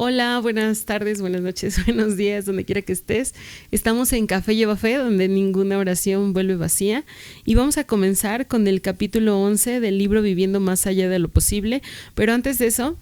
Hola, buenas tardes, buenas noches, buenos días, donde quiera que estés. Estamos en Café Lleva Fe, donde ninguna oración vuelve vacía. Y vamos a comenzar con el capítulo 11 del libro Viviendo más allá de lo posible. Pero antes de eso,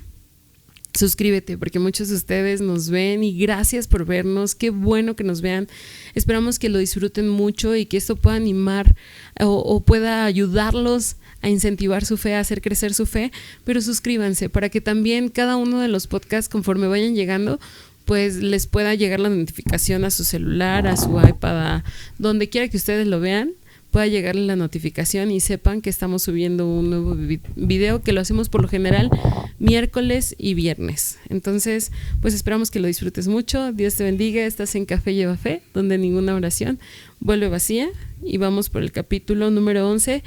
suscríbete, porque muchos de ustedes nos ven y gracias por vernos. Qué bueno que nos vean. Esperamos que lo disfruten mucho y que esto pueda animar o pueda ayudarlos a incentivar su fe, a hacer crecer su fe. Pero suscríbanse para que también cada uno de los podcasts, conforme vayan llegando, pues les pueda llegar la notificación a su celular, a su iPad, a donde quiera que ustedes lo vean, pueda llegarle la notificación y sepan que estamos subiendo un nuevo video, que lo hacemos por lo general miércoles y viernes. Entonces, pues esperamos que lo disfrutes mucho. Dios te bendiga. Estás en Café Lleva Fe, donde ninguna oración vuelve vacía. Y vamos por el capítulo número 11,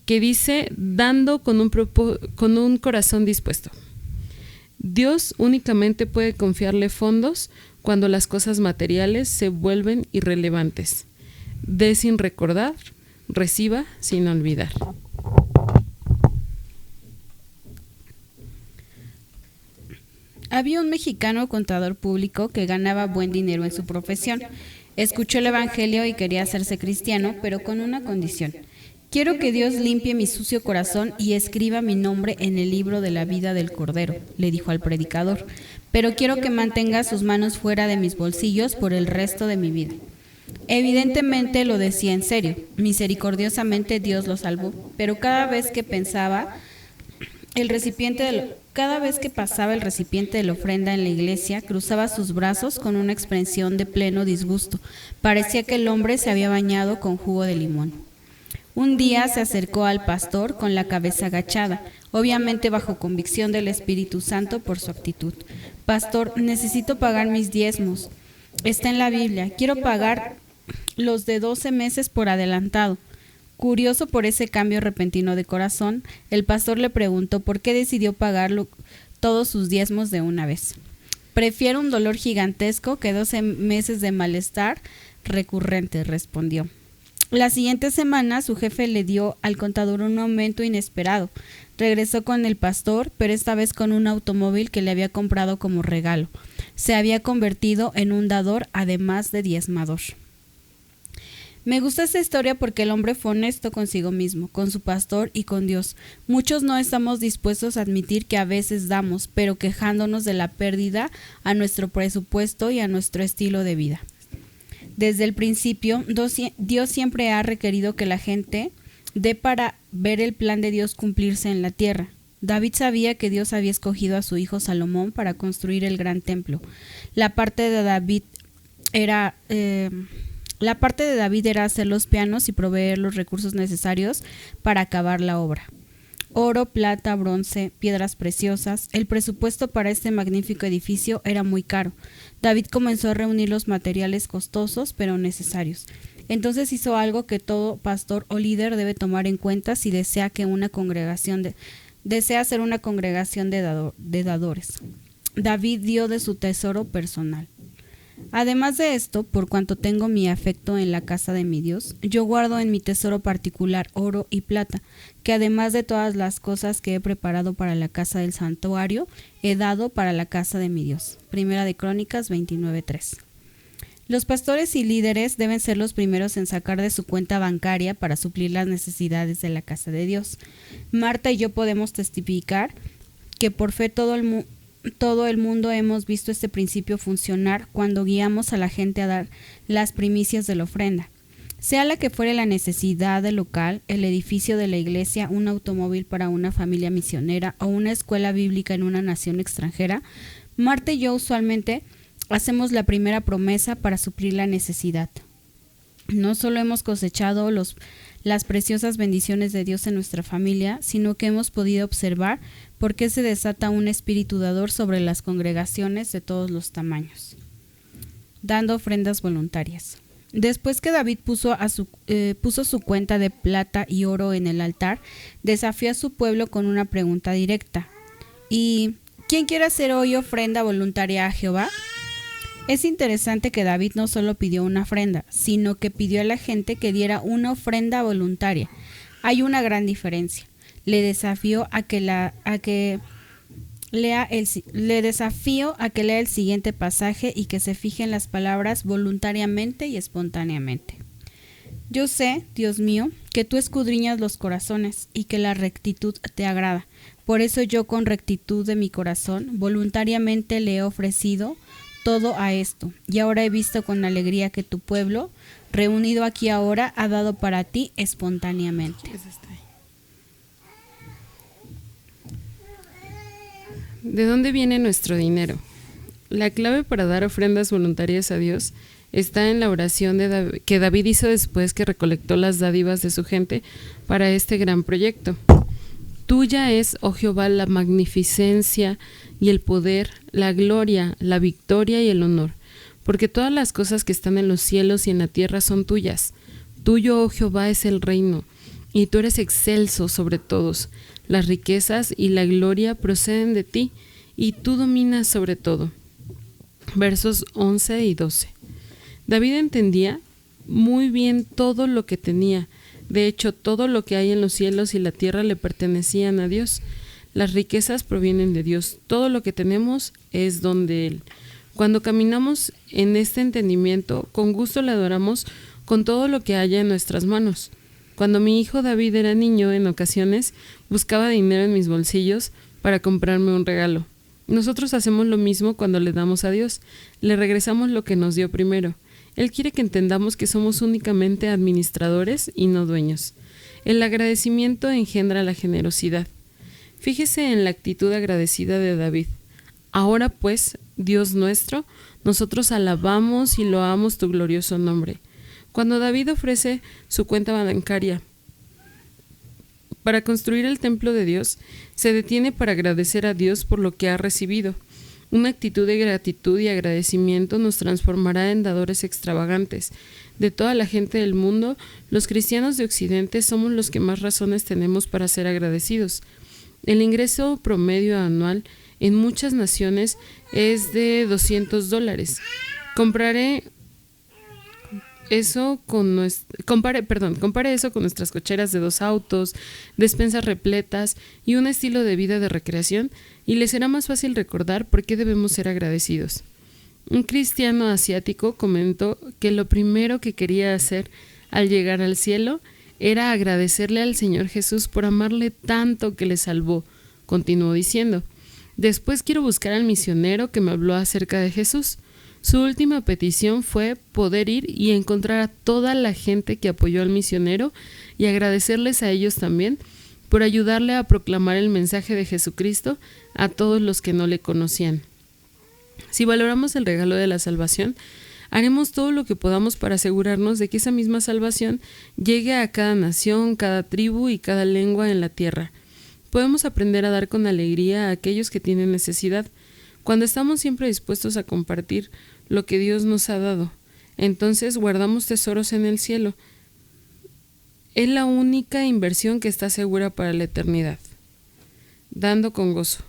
que dice: dando con un corazón dispuesto. Dios únicamente puede confiarle fondos cuando las cosas materiales se vuelven irrelevantes. Dé sin recordar, reciba sin olvidar. Había un mexicano contador público que ganaba buen dinero en su profesión. Escuchó el evangelio y quería hacerse cristiano, pero con una condición: quiero que Dios limpie mi sucio corazón y escriba mi nombre en el libro de la vida del Cordero, le dijo al predicador, pero quiero que mantenga sus manos fuera de mis bolsillos por el resto de mi vida. Evidentemente lo decía en serio. Misericordiosamente Dios lo salvó, pero cada vez que pasaba el recipiente de la ofrenda en la iglesia, cruzaba sus brazos con una expresión de pleno disgusto. Parecía que el hombre se había bañado con jugo de limón. Un día se acercó al pastor con la cabeza agachada, obviamente bajo convicción del Espíritu Santo por su actitud. Pastor, necesito pagar mis diezmos. Está en la Biblia. Quiero pagar los de 12 meses por adelantado. Curioso por ese cambio repentino de corazón, el pastor le preguntó por qué decidió pagar todos sus diezmos de una vez. Prefiero un dolor gigantesco que 12 meses de malestar recurrente, respondió. La siguiente semana su jefe le dio al contador un aumento inesperado. Regresó con el pastor, pero esta vez con un automóvil que le había comprado como regalo. Se había convertido en un dador, además de diezmador. Me gusta esta historia porque el hombre fue honesto consigo mismo, con su pastor y con Dios. Muchos no estamos dispuestos a admitir que a veces damos, pero quejándonos de la pérdida a nuestro presupuesto y a nuestro estilo de vida. Desde el principio, Dios siempre ha requerido que la gente dé para ver el plan de Dios cumplirse en la tierra. David sabía que Dios había escogido a su hijo Salomón para construir el gran templo. La parte de David era hacer los pianos y proveer los recursos necesarios para acabar la obra. Oro, plata, bronce, piedras preciosas. El presupuesto para este magnífico edificio era muy caro. David comenzó a reunir los materiales costosos pero necesarios. Entonces hizo algo que todo pastor o líder debe tomar en cuenta si desea hacer una congregación de dadores. David dio de su tesoro personal. Además de esto, por cuanto tengo mi afecto en la casa de mi Dios, yo guardo en mi tesoro particular oro y plata, que además de todas las cosas que he preparado para la casa del santuario, he dado para la casa de mi Dios. Primera de Crónicas 29:3. Los pastores y líderes deben ser los primeros en sacar de su cuenta bancaria para suplir las necesidades de la casa de Dios. Marta y yo podemos testificar que por fe todo el mundo hemos visto este principio funcionar cuando guiamos a la gente a dar las primicias de la ofrenda. Sea la que fuere la necesidad del local, el edificio de la iglesia, un automóvil para una familia misionera o una escuela bíblica en una nación extranjera, Marta y yo usualmente hacemos la primera promesa para suplir la necesidad. No solo hemos cosechado las preciosas bendiciones de Dios en nuestra familia, sino que hemos podido observar por qué se desata un espíritu dador sobre las congregaciones de todos los tamaños. Dando ofrendas voluntarias. Después que David puso su cuenta de plata y oro en el altar, desafió a su pueblo con una pregunta directa. ¿Y quién quiere hacer hoy ofrenda voluntaria a Jehová? Es interesante que David no solo pidió una ofrenda, sino que pidió a la gente que diera una ofrenda voluntaria. Hay una gran diferencia. Le desafió a que Le desafío a que lea el siguiente pasaje y que se fije en las palabras voluntariamente y espontáneamente. Yo sé, Dios mío, que tú escudriñas los corazones y que la rectitud te agrada. Por eso yo con rectitud de mi corazón voluntariamente le he ofrecido todo a esto. Y ahora he visto con alegría que tu pueblo, reunido aquí ahora, ha dado para ti espontáneamente. ¿De dónde viene nuestro dinero? La clave para dar ofrendas voluntarias a Dios está en la oración que David hizo después que recolectó las dádivas de su gente para este gran proyecto. Tuya es, oh Jehová, la magnificencia y el poder, la gloria, la victoria y el honor, porque todas las cosas que están en los cielos y en la tierra son tuyas. Tuyo, oh Jehová, es el reino, y tú eres excelso sobre todos. Las riquezas y la gloria proceden de ti, y tú dominas sobre todo. Versos 11 y 12. David entendía muy bien todo lo que tenía. De hecho, todo lo que hay en los cielos y la tierra le pertenecían a Dios. Las riquezas provienen de Dios. Todo lo que tenemos es don de Él. Cuando caminamos en este entendimiento, con gusto le adoramos con todo lo que haya en nuestras manos. Cuando mi hijo David era niño, en ocasiones buscaba dinero en mis bolsillos para comprarme un regalo. Nosotros hacemos lo mismo cuando le damos a Dios. Le regresamos lo que nos dio primero. Él quiere que entendamos que somos únicamente administradores y no dueños. El agradecimiento engendra la generosidad. Fíjese en la actitud agradecida de David. Ahora pues, Dios nuestro, nosotros alabamos y loamos tu glorioso nombre. Cuando David ofrece su cuenta bancaria para construir el templo de Dios, se detiene para agradecer a Dios por lo que ha recibido. Una actitud de gratitud y agradecimiento nos transformará en dadores extravagantes. De toda la gente del mundo, los cristianos de Occidente somos los que más razones tenemos para ser agradecidos. El ingreso promedio anual en muchas naciones es de $200. Compare eso con nuestras cocheras de 2 autos, despensas repletas y un estilo de vida de recreación, y les será más fácil recordar por qué debemos ser agradecidos. Un cristiano asiático comentó que lo primero que quería hacer al llegar al cielo era agradecerle al Señor Jesús por amarle tanto que le salvó. Continuó diciendo: después quiero buscar al misionero que me habló acerca de Jesús. Su última petición fue poder ir y encontrar a toda la gente que apoyó al misionero y agradecerles a ellos también por ayudarle a proclamar el mensaje de Jesucristo a todos los que no le conocían. Si valoramos el regalo de la salvación, haremos todo lo que podamos para asegurarnos de que esa misma salvación llegue a cada nación, cada tribu y cada lengua en la tierra. Podemos aprender a dar con alegría a aquellos que tienen necesidad, cuando estamos siempre dispuestos a compartir lo que Dios nos ha dado. Entonces guardamos tesoros en el cielo. Es la única inversión que está segura para la eternidad. Dando con gozo.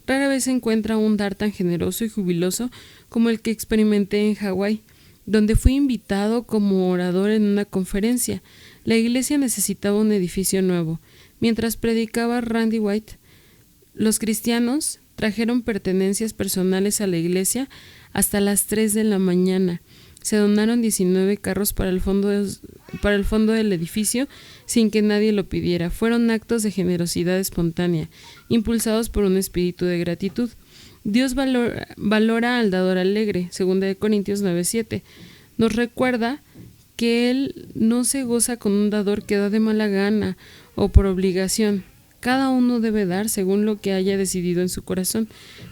Rara vez se encuentra un dar tan generoso y jubiloso como el que experimenté en Hawái, donde fui invitado como orador en una conferencia. La iglesia necesitaba un edificio nuevo. Mientras predicaba Randy White, los cristianos trajeron pertenencias personales a la iglesia hasta las 3 de la mañana. Se donaron 19 carros para el fondo del edificio sin que nadie lo pidiera. Fueron actos de generosidad espontánea, impulsados por un espíritu de gratitud. Dios valora al dador alegre, 2 Corintios 9:7. Nos recuerda que Él no se goza con un dador que da de mala gana o por obligación. Cada uno debe dar según lo que haya decidido en su corazón,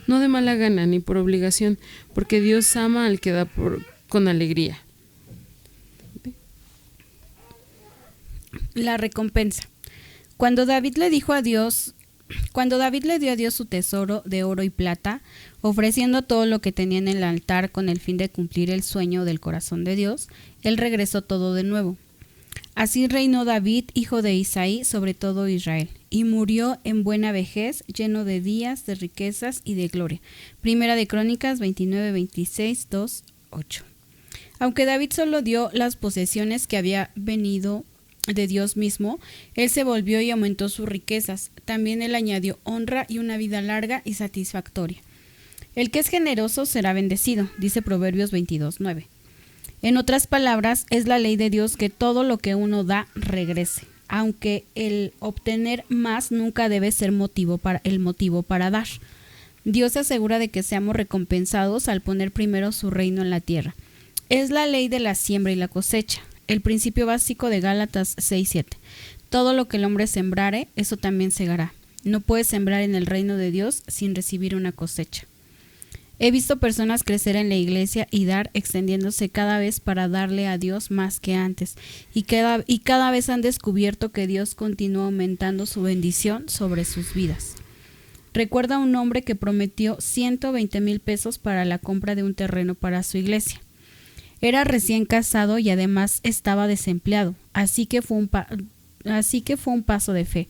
no de mala gana ni por obligación, porque Dios ama al que da con alegría. La recompensa. Cuando David le dio a Dios su tesoro de oro y plata, ofreciendo todo lo que tenía en el altar con el fin de cumplir el sueño del corazón de Dios, él regresó todo de nuevo. Así reinó David, hijo de Isaí, sobre todo Israel, y murió en buena vejez, lleno de días, de riquezas y de gloria. Primera de Crónicas 29:26, 2:8. Aunque David solo dio las posesiones que había venido de Dios mismo, él se volvió y aumentó sus riquezas. También él añadió honra y una vida larga y satisfactoria. El que es generoso será bendecido, dice Proverbios 22:9. En otras palabras, es la ley de Dios que todo lo que uno da regrese, aunque el obtener más nunca debe ser el motivo para dar. Dios se asegura de que seamos recompensados al poner primero su reino en la tierra. Es la ley de la siembra y la cosecha, el principio básico de Gálatas 6:7. Todo lo que el hombre sembrare, eso también segará. No puedes sembrar en el reino de Dios sin recibir una cosecha. He visto personas crecer en la iglesia y dar, extendiéndose cada vez para darle a Dios más que antes, y cada vez han descubierto que Dios continúa aumentando su bendición sobre sus vidas. Recuerda a un hombre que prometió 120,000 pesos para la compra de un terreno para su iglesia. Era recién casado y además estaba desempleado, así que fue un paso de fe.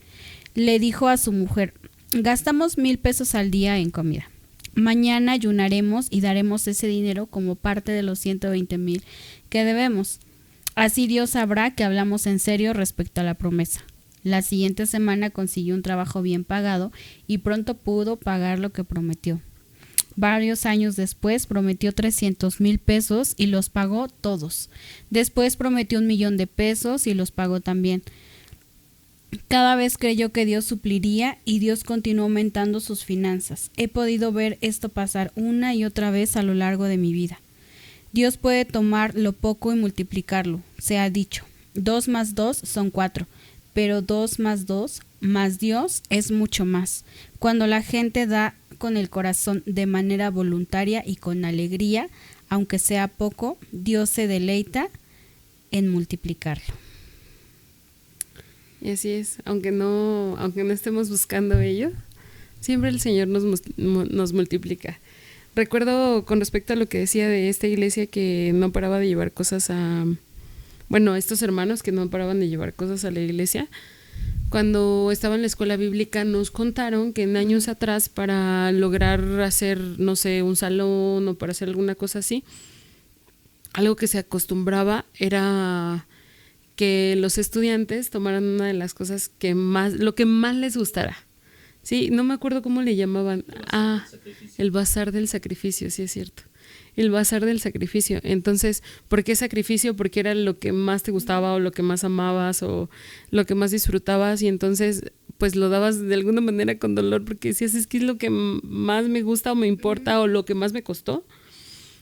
Le dijo a su mujer: gastamos 1,000 pesos al día en comida. Mañana ayunaremos y daremos ese dinero como parte de los 120,000 que debemos. Así Dios sabrá que hablamos en serio respecto a la promesa. La siguiente semana consiguió un trabajo bien pagado y pronto pudo pagar lo que prometió. Varios años después prometió 300,000 pesos y los pagó todos. Después prometió 1,000,000 de pesos y los pagó también. Cada vez creyó que Dios supliría y Dios continuó aumentando sus finanzas. He podido ver esto pasar una y otra vez a lo largo de mi vida. Dios puede tomar lo poco y multiplicarlo. Se ha dicho, 2 más 2 son 4, pero 2 más 2 más Dios es mucho más. Cuando la gente da con el corazón de manera voluntaria y con alegría, aunque sea poco, Dios se deleita en multiplicarlo. Y así es, aunque no estemos buscando ello, siempre el Señor nos multiplica. Recuerdo con respecto a lo que decía de esta iglesia que no paraba de llevar cosas estos hermanos que no paraban de llevar cosas a la iglesia. Cuando estaba en la escuela bíblica nos contaron que en años atrás, para lograr hacer, no sé, un salón o para hacer alguna cosa así, algo que se acostumbraba era que los estudiantes tomaran una de las cosas lo que más les gustara. Sí, no me acuerdo cómo le llamaban. El bazar del sacrificio, sí es cierto. El bazar del sacrificio. Entonces, ¿por qué sacrificio? Porque era lo que más te gustaba o lo que más amabas o lo que más disfrutabas, y entonces pues lo dabas de alguna manera con dolor porque decías, es que es lo que más me gusta o me importa o lo que más me costó.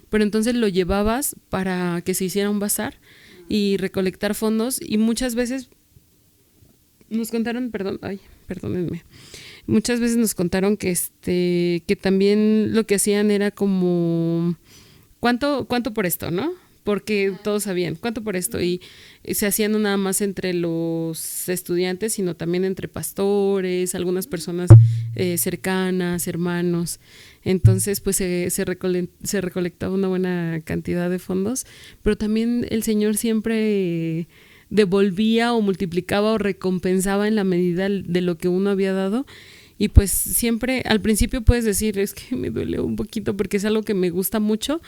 Pero entonces lo llevabas para que se hiciera un bazar y recolectar fondos, y muchas veces nos contaron, perdónenme, muchas veces nos contaron que también lo que hacían era como ¿cuánto por esto, no? Porque todos sabían cuánto por esto, y se hacían no nada más entre los estudiantes, sino también entre pastores, algunas personas cercanas, hermanos. Entonces pues se recolectaba una buena cantidad de fondos, pero también el Señor siempre devolvía o multiplicaba o recompensaba en la medida de lo que uno había dado. Y pues siempre al principio puedes decir, es que me duele un poquito porque es algo que me gusta mucho,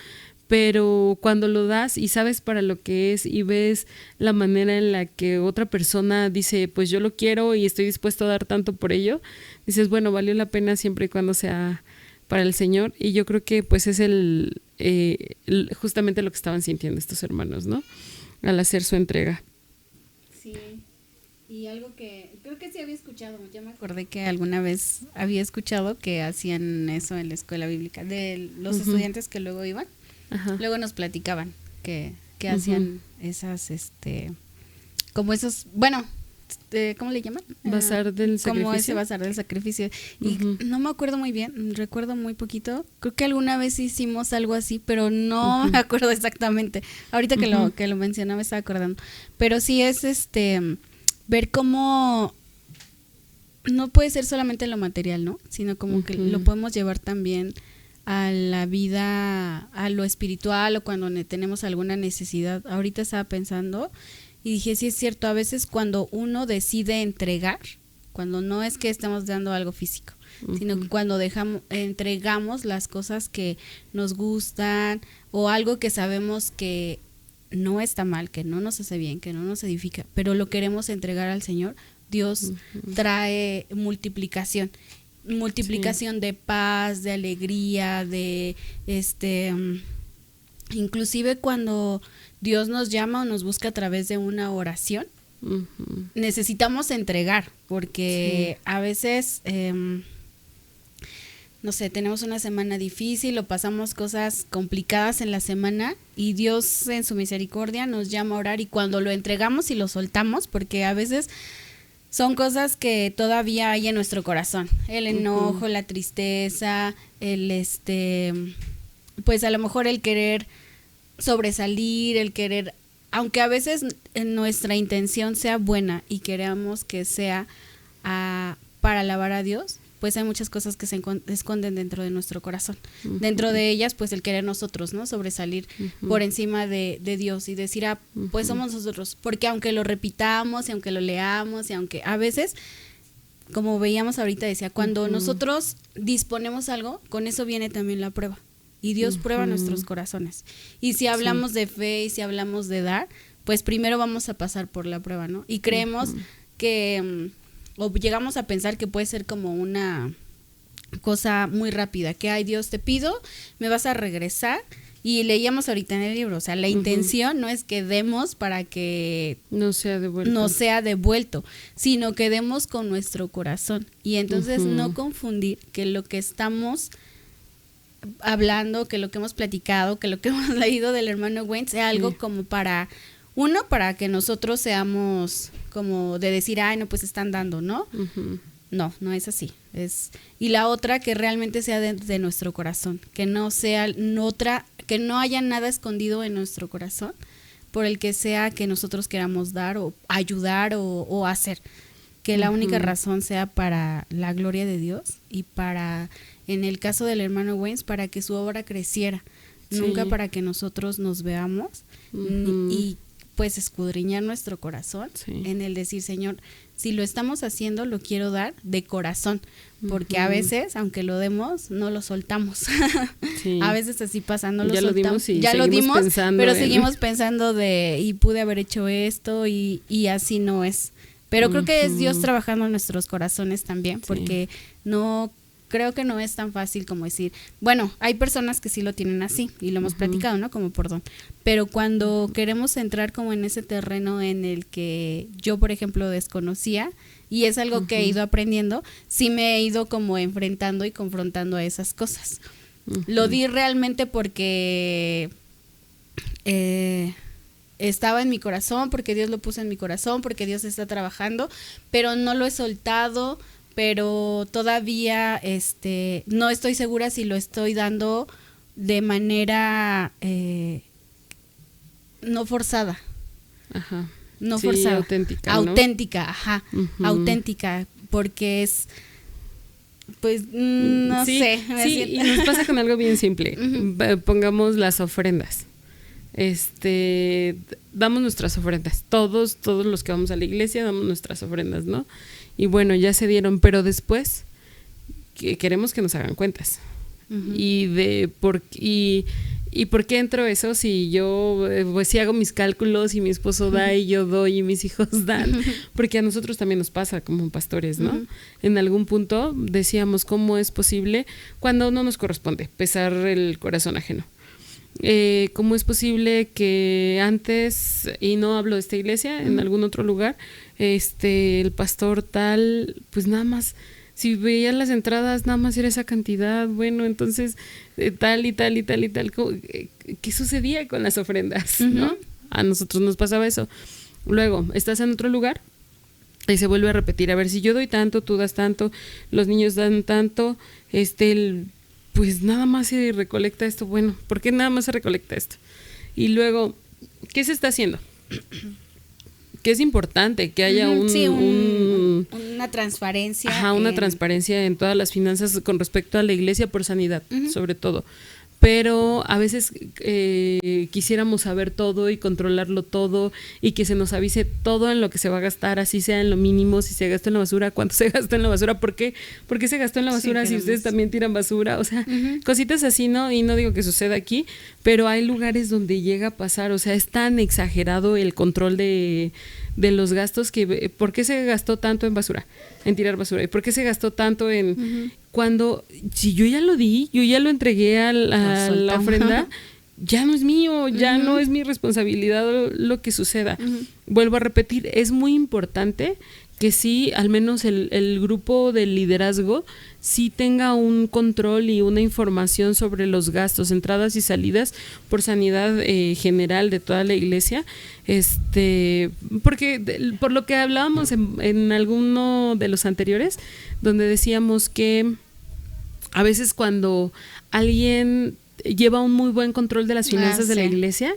pero cuando lo das y sabes para lo que es y ves la manera en la que otra persona dice, pues yo lo quiero y estoy dispuesto a dar tanto por ello, dices, bueno, valió la pena siempre y cuando sea para el Señor. Y yo creo que pues es justamente lo que estaban sintiendo estos hermanos, ¿no? Al hacer su entrega. Sí, y algo que creo que sí había escuchado, ya me acordé que alguna vez había escuchado que hacían eso en la escuela bíblica, de los estudiantes que luego iban. Ajá. Luego nos platicaban que hacían esas, como esos, bueno, ¿cómo le llaman? Bazar del sacrificio. Como ese bazar del sacrificio. Y no me acuerdo muy bien, recuerdo muy poquito. Creo que alguna vez hicimos algo así, pero no me acuerdo exactamente. Ahorita que lo mencionaba me estaba acordando. Pero sí es ver cómo no puede ser solamente lo material, ¿no? Sino como que lo podemos llevar también a la vida, a lo espiritual, o cuando tenemos alguna necesidad. Ahorita estaba pensando y dije, sí es cierto, a veces cuando uno decide entregar, cuando no es que estamos dando algo físico, sino que cuando entregamos las cosas que nos gustan o algo que sabemos que no está mal, que no nos hace bien, que no nos edifica, pero lo queremos entregar al Señor, Dios trae multiplicación de paz, de alegría, de inclusive cuando Dios nos llama o nos busca a través de una oración, necesitamos entregar, porque a veces no sé, tenemos una semana difícil o pasamos cosas complicadas en la semana y Dios en su misericordia nos llama a orar, y cuando lo entregamos y lo soltamos, porque a veces son cosas que todavía hay en nuestro corazón, el enojo, la tristeza, el pues a lo mejor el querer sobresalir, el querer, aunque a veces nuestra intención sea buena y queramos que sea para alabar a Dios, pues hay muchas cosas que se esconden dentro de nuestro corazón. Dentro de ellas, pues el querer nosotros, ¿no? Sobresalir por encima de Dios y decir, pues somos nosotros. Porque aunque lo repitamos y aunque lo leamos y aunque a veces, como veíamos ahorita, decía, cuando nosotros disponemos algo, con eso viene también la prueba. Y Dios prueba nuestros corazones. Y si hablamos de fe y si hablamos de dar, pues primero vamos a pasar por la prueba, ¿no? Y creemos que... o llegamos a pensar que puede ser como una cosa muy rápida, que ay Dios, te pido, me vas a regresar, y leíamos ahorita en el libro, o sea, la intención no es que demos para que no sea devuelto, sino que demos con nuestro corazón, y entonces no confundir que lo que estamos hablando, que lo que hemos platicado, que lo que hemos leído del hermano Wayne sea algo como para que nosotros seamos como de decir, ay, no, pues están dando, ¿no? No es así. Y la otra, que realmente sea de nuestro corazón, que no sea que no haya nada escondido en nuestro corazón por el que sea que nosotros queramos dar o ayudar o hacer. Que la única razón sea para la gloria de Dios y para, en el caso del hermano Wayne, para que su obra creciera, nunca para que nosotros nos veamos y pues escudriñar nuestro corazón en el decir, Señor, si lo estamos haciendo, lo quiero dar de corazón, porque a veces, aunque lo demos, no lo soltamos. A veces así pasa, no lo soltamos. Ya lo dimos, pero seguimos pensando y pude haber hecho esto y así no es. Pero creo que es Dios trabajando en nuestros corazones también, porque creo que no es tan fácil como decir, bueno, hay personas que sí lo tienen así y lo hemos platicado, ¿no? Como por don. Pero cuando queremos entrar como en ese terreno en el que yo, por ejemplo, desconocía, y es algo que he ido aprendiendo, sí me he ido como enfrentando y confrontando a esas cosas. Lo di realmente porque estaba en mi corazón, porque Dios lo puso en mi corazón, porque Dios está trabajando, pero no lo he soltado, pero todavía no estoy segura si lo estoy dando de manera no forzada. No forzada. Auténtica, ¿no? Auténtica, porque es, pues, no sé. Sí, y nos pasa con algo bien simple. Pongamos las ofrendas. Damos nuestras ofrendas. Todos los que vamos a la iglesia damos nuestras ofrendas, ¿no? Y bueno, ya se dieron, pero después queremos que nos hagan cuentas. Y por qué entro eso si yo pues si hago mis cálculos y mi esposo da y yo doy y mis hijos dan, porque a nosotros también nos pasa como pastores, ¿no? En algún punto decíamos, ¿cómo es posible cuando no nos corresponde pesar el corazón ajeno? ¿Cómo es posible que antes, y no hablo de esta iglesia, en algún otro lugar, el pastor tal, pues nada más, si veía las entradas, nada más era esa cantidad, bueno, entonces tal y tal y tal y tal, ¿qué sucedía con las ofrendas? ¿No? A nosotros nos pasaba eso. Luego, estás en otro lugar y se vuelve a repetir, a ver, si yo doy tanto, tú das tanto, los niños dan tanto, pues nada más se recolecta esto. Bueno, ¿por qué nada más se recolecta esto? Y luego, ¿qué se está haciendo? Que es importante que haya una transparencia. Una transparencia en todas las finanzas con respecto a la iglesia por sanidad, sobre todo. pero a veces quisiéramos saber todo y controlarlo todo y que se nos avise todo en lo que se va a gastar, así sea en lo mínimo, si se gastó en la basura, cuánto se gastó en la basura, ¿por qué se gastó en la basura si ustedes también tiran basura? O sea, cositas así, ¿no? Y no digo que suceda aquí, pero hay lugares donde llega a pasar, o sea, es tan exagerado el control de los gastos que ¿por qué se gastó tanto en basura? En tirar basura. ¿Y por qué se gastó tanto en cuando si yo ya lo di, yo ya lo entregué a la ofrenda, ya no es mío, ya no es mi responsabilidad lo que suceda. Vuelvo a repetir, es muy importante que sí, al menos el grupo del liderazgo sí tenga un control y una información sobre los gastos, entradas y salidas por sanidad general de toda la iglesia, porque por lo que hablábamos en alguno de los anteriores, donde decíamos que a veces cuando alguien lleva un muy buen control de las finanzas de la iglesia,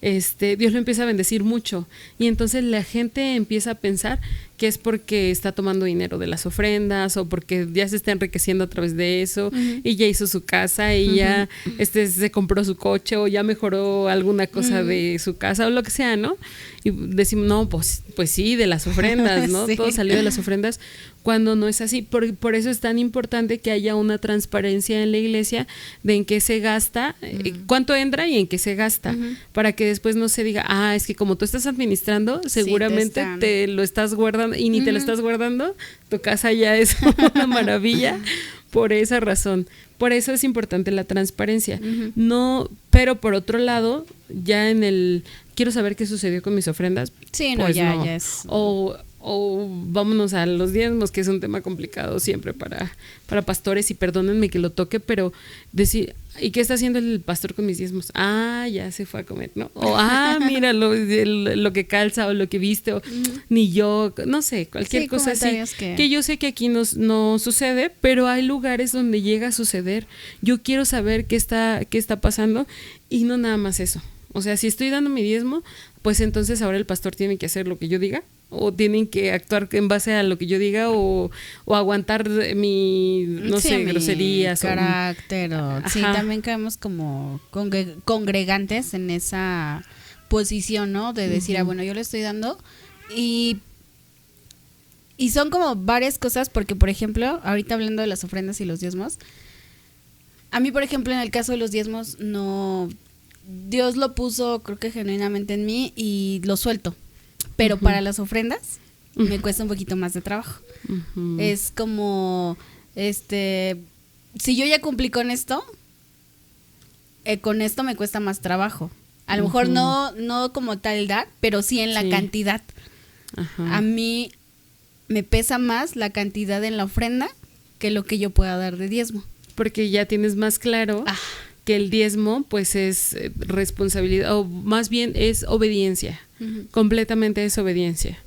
Dios lo empieza a bendecir mucho y entonces la gente empieza a pensar que es porque está tomando dinero de las ofrendas o porque ya se está enriqueciendo a través de eso y ya hizo su casa y ya se compró su coche o ya mejoró alguna cosa de su casa o lo que sea, ¿no? Y decimos, no, pues sí, de las ofrendas, ¿no? Sí. Todo salió de las ofrendas, cuando no es así. Por eso es tan importante que haya una transparencia en la iglesia de en qué se gasta, cuánto entra y en qué se gasta, para que después no se diga, es que como tú estás administrando, seguramente te lo estás guardando y ni te lo estás guardando, tu casa ya es una maravilla por esa razón. Por eso es importante la transparencia. No, pero por otro lado, ya quiero saber qué sucedió con mis ofrendas. Sí, no, pues ya es. O vámonos a los diezmos, que es un tema complicado siempre para pastores, y perdónenme que lo toque, pero decir, ¿y qué está haciendo el pastor con mis diezmos? Ya se fue a comer, ¿no? O, mira lo que calza o lo que viste, o ni yo, no sé, cualquier cosa así. Que yo sé que aquí no sucede, pero hay lugares donde llega a suceder. Yo quiero saber qué está pasando y no nada más eso. O sea, si estoy dando mi diezmo, pues entonces ahora el pastor tiene que hacer lo que yo diga, o tienen que actuar en base a lo que yo diga, o aguantar mi groserías. Carácter, sí, también caemos como congregantes en esa posición, ¿no? De decir, bueno, yo le estoy dando, y son como varias cosas, porque, por ejemplo, ahorita hablando de las ofrendas y los diezmos, a mí, por ejemplo, en el caso de los diezmos, no... Dios lo puso, creo que genuinamente en mí, y lo suelto. Pero para las ofrendas me cuesta un poquito más de trabajo. Es como, si yo ya cumplí con esto me cuesta más trabajo. A lo mejor no como tal dar, pero sí en la cantidad. A mí me pesa más la cantidad en la ofrenda que lo que yo pueda dar de diezmo. Porque ya tienes más claro que el diezmo pues es responsabilidad, o más bien es obediencia. Completamente es obediencia.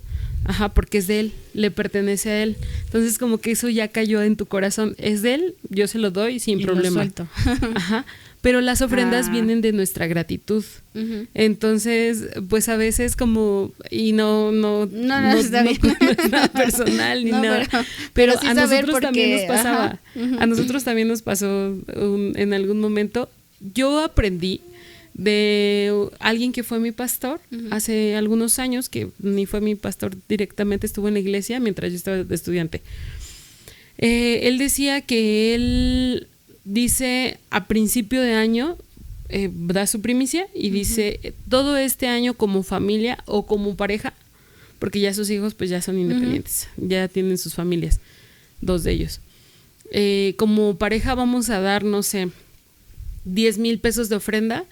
Porque es de él, le pertenece a él. Entonces como que eso ya cayó en tu corazón. Es de él, yo se lo doy sin problema. Lo suelto. Pero las ofrendas vienen de nuestra gratitud. Entonces, pues a veces como, y no está bien. No es nada personal ni nada. Pero sí a nosotros también nos pasaba. A nosotros también nos pasó en algún momento. Yo aprendí de alguien que fue mi pastor hace algunos años, que ni fue mi pastor directamente, estuvo en la iglesia mientras yo estaba de estudiante. Él decía que él dice a principio de año, da su primicia y dice, todo este año como familia o como pareja, porque ya sus hijos pues ya son independientes, ya tienen sus familias, 2 de ellos. Como pareja vamos a dar, no sé, 10,000 pesos de ofrenda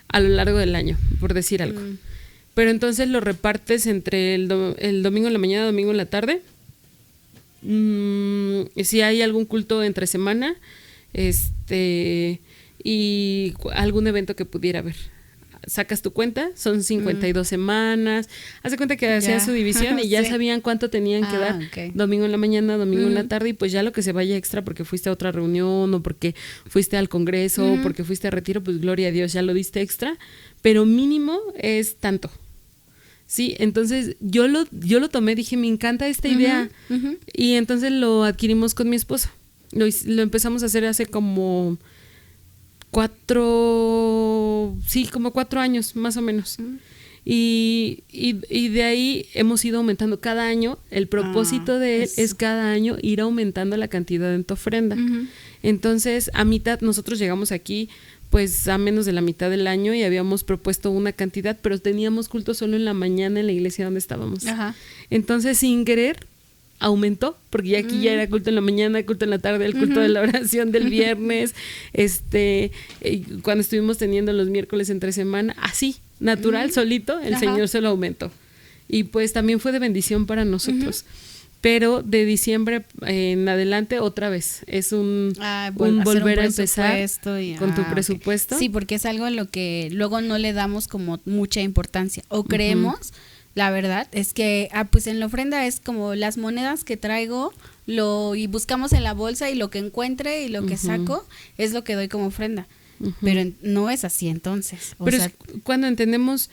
a lo largo del año, por decir algo. Pero entonces lo repartes entre el domingo en la mañana, domingo en la tarde. Si hay algún culto entre semana, y algún evento que pudiera haber. Sacas tu cuenta, son 52 semanas. Haz de cuenta que hacían su división y ya sabían cuánto tenían que dar. Domingo en la mañana, domingo en la tarde, y pues ya lo que se vaya extra porque fuiste a otra reunión o porque fuiste al congreso o porque fuiste a retiro, pues gloria a Dios, ya lo diste extra, pero mínimo es tanto. Sí, entonces yo lo tomé, dije, me encanta esta idea, y entonces lo adquirimos con mi esposo. Lo empezamos a hacer hace como como 4 años, más o menos. Y de ahí hemos ido aumentando cada año. El propósito de él es cada año ir aumentando la cantidad en tu ofrenda. Entonces, a mitad, nosotros llegamos aquí pues a menos de la mitad del año y habíamos propuesto una cantidad, pero teníamos culto solo en la mañana en la iglesia donde estábamos. Ajá. Entonces, sin querer, aumentó, porque ya aquí ya era culto en la mañana, culto en la tarde, el culto de la oración del viernes, cuando estuvimos teniendo los miércoles entre semana, así, natural, solito, el Señor se lo aumentó. Y pues también fue de bendición para nosotros. Pero de diciembre en adelante otra vez es un volver a empezar con tu presupuesto. Sí, porque es algo en lo que luego no le damos como mucha importancia o creemos, la verdad, es que pues en la ofrenda es como las monedas que traigo y buscamos en la bolsa y lo que encuentre y lo que saco es lo que doy como ofrenda. Pero no es así entonces. Pero es cuando entendemos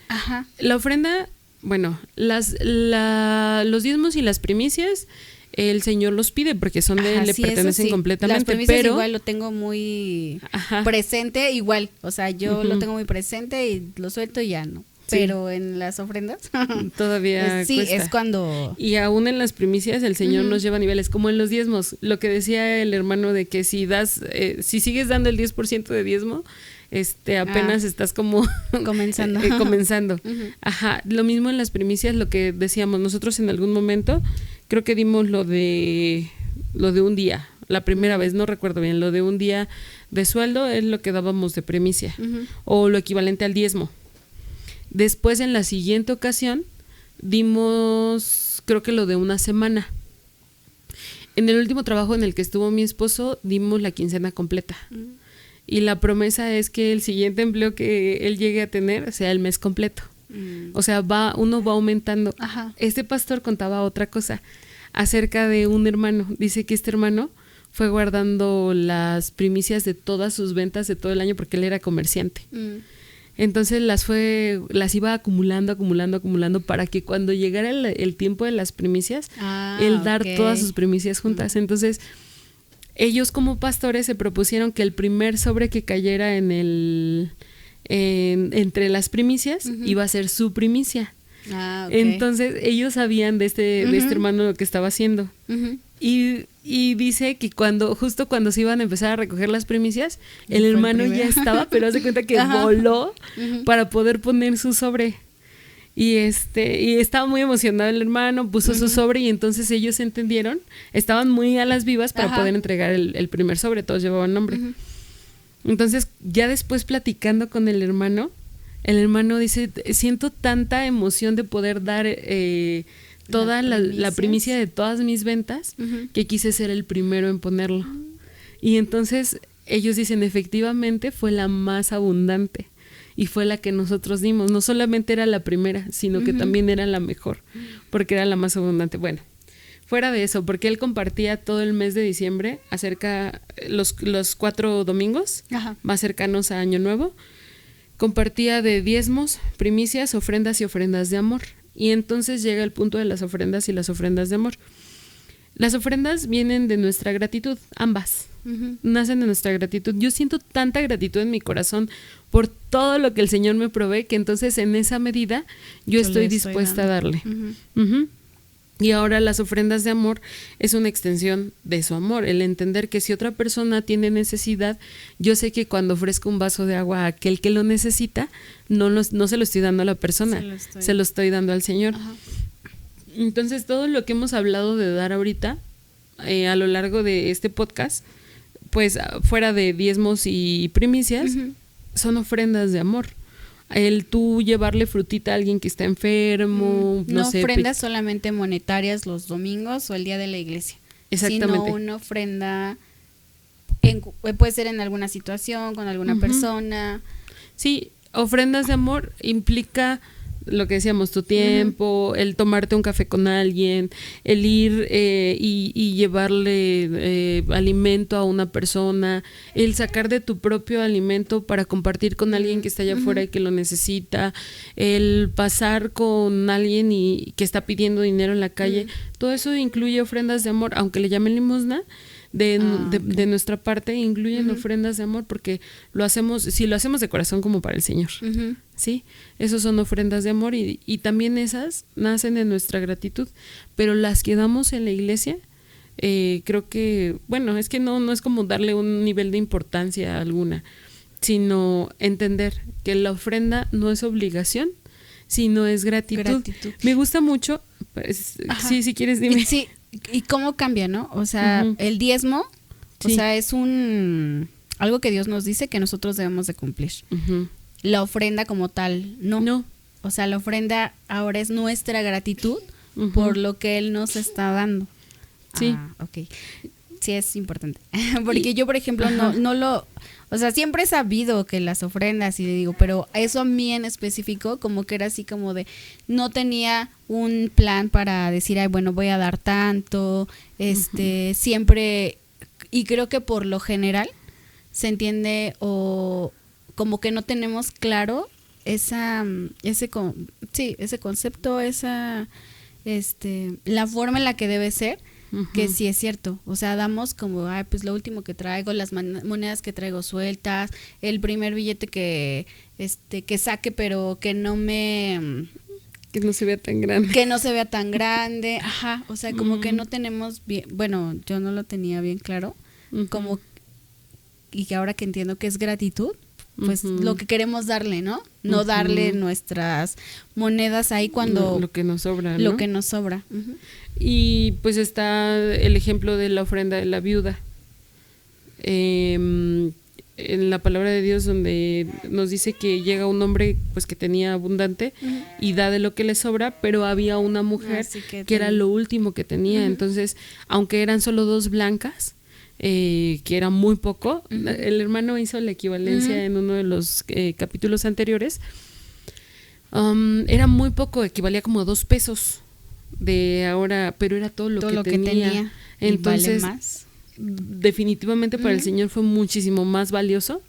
la ofrenda. Bueno, los diezmos y las primicias, el Señor los pide porque son de él, le pertenecen completamente. Las primicias pero igual lo tengo muy presente, igual, o sea, yo lo tengo muy presente y lo suelto y ya no. Pero en las ofrendas todavía sí, cuesta. Es cuando... Y aún en las primicias el Señor nos lleva a niveles, como en los diezmos, lo que decía el hermano de que si sigues dando el 10% de diezmo, apenas estás como comenzando. Lo mismo en las primicias, lo que decíamos nosotros en algún momento, creo que dimos lo de un día, la primera vez, no recuerdo bien, lo de un día de sueldo es lo que dábamos de primicia, o lo equivalente al diezmo. Después, en la siguiente ocasión, dimos, creo que lo de una semana. En el último trabajo en el que estuvo mi esposo, dimos la quincena completa. Y la promesa es que el siguiente empleo que él llegue a tener sea el mes completo. O sea, uno va aumentando. Este pastor contaba otra cosa acerca de un hermano. Dice que este hermano fue guardando las primicias de todas sus ventas de todo el año porque él era comerciante. Entonces las iba acumulando para que cuando llegara el tiempo de las primicias, él dar todas sus primicias juntas. Entonces, ellos como pastores se propusieron que el primer sobre que cayera entre las primicias iba a ser su primicia. Entonces, ellos sabían de este hermano lo que estaba haciendo. Y dice que justo cuando se iban a empezar a recoger las primicias, el hermano ya estaba, pero hace cuenta que voló para poder poner su sobre. Y estaba muy emocionado el hermano, puso su sobre y entonces ellos entendieron, estaban muy a las vivas para poder entregar el primer sobre, todos llevaban nombre. Entonces, ya después platicando con el hermano dice, siento tanta emoción de poder dar toda la primicia de todas mis ventas que quise ser el primero en ponerlo. Y entonces ellos dicen, efectivamente fue la más abundante y fue la que nosotros dimos. No solamente era la primera, sino que también era la mejor, porque era la más abundante. Bueno, fuera de eso, porque él compartía todo el mes de diciembre acerca los 4 domingos más cercanos a Año Nuevo, compartía de diezmos, primicias, ofrendas y ofrendas de amor. Y entonces llega el punto de las ofrendas y las ofrendas de amor. Las ofrendas vienen de nuestra gratitud, ambas. Nacen de nuestra gratitud. Yo siento tanta gratitud en mi corazón por todo lo que el Señor me provee, que entonces en esa medida yo estoy dispuesta a darle. Y ahora las ofrendas de amor es una extensión de su amor, el entender que si otra persona tiene necesidad, yo sé que cuando ofrezco un vaso de agua a aquel que lo necesita, no se lo estoy dando a la persona, se lo estoy dando al Señor. Entonces todo lo que hemos hablado de dar ahorita, a lo largo de este podcast, pues fuera de diezmos y primicias, son ofrendas de amor. El tú llevarle frutita a alguien que está enfermo, no sé. Ofrendas solamente monetarias los domingos o el día de la iglesia. Exactamente. Sino una ofrenda, puede ser en alguna situación, con alguna persona. Sí, ofrendas de amor implica lo que decíamos, tu tiempo, el tomarte un café con alguien, el ir y llevarle alimento a una persona, el sacar de tu propio alimento para compartir con alguien que está allá afuera y que lo necesita, el pasar con alguien y que está pidiendo dinero en la calle, todo eso incluye ofrendas de amor, aunque le llamen limosna. de nuestra parte incluyen ofrendas de amor, porque si lo hacemos de corazón como para el Señor, ¿sí? Esos son ofrendas de amor y también esas nacen de nuestra gratitud, pero las que damos en la iglesia, creo que, bueno, es que no es como darle un nivel de importancia alguna, sino entender que la ofrenda no es obligación, sino es gratitud. Me gusta mucho, pues, sí, si quieres dime. Sí, y cómo cambia, ¿no? O sea, el diezmo, o sea, es algo que Dios nos dice que nosotros debemos de cumplir. La ofrenda como tal, no. O sea, la ofrenda ahora es nuestra gratitud por lo que Él nos está dando. Sí. Ok. Sí, es importante. Porque yo, por ejemplo, no lo... O sea, siempre he sabido que las ofrendas, y le digo, pero eso a mí en específico, como que era así como de... No tenía un plan para decir, ay, bueno, voy a dar tanto. Siempre... Y creo que por lo general se entiende o como que no tenemos claro ese concepto, la forma en la que debe ser. Que sí es cierto, o sea, damos como, pues lo último que traigo, las monedas que traigo sueltas, el primer billete que saque, pero que no se vea tan grande. Que no se vea tan grande, o sea, como que no tenemos bien, bueno, yo no lo tenía bien claro, como, y que ahora que entiendo que es gratitud, pues lo que queremos darle, ¿no? No darle nuestras monedas ahí cuando... Lo que nos sobra, ¿no? Lo que nos sobra. Y pues está el ejemplo de la ofrenda de la viuda. En la palabra de Dios, donde nos dice que llega un hombre pues que tenía abundante y da de lo que le sobra, pero había una mujer que era lo último que tenía. Entonces, aunque eran solo 2 blancas, que era muy poco, el hermano hizo la equivalencia en uno de los capítulos anteriores. Era muy poco, equivalía como a 2 pesos de ahora, pero era todo lo que tenía. Entonces, vale más. Definitivamente para el Señor fue muchísimo más valioso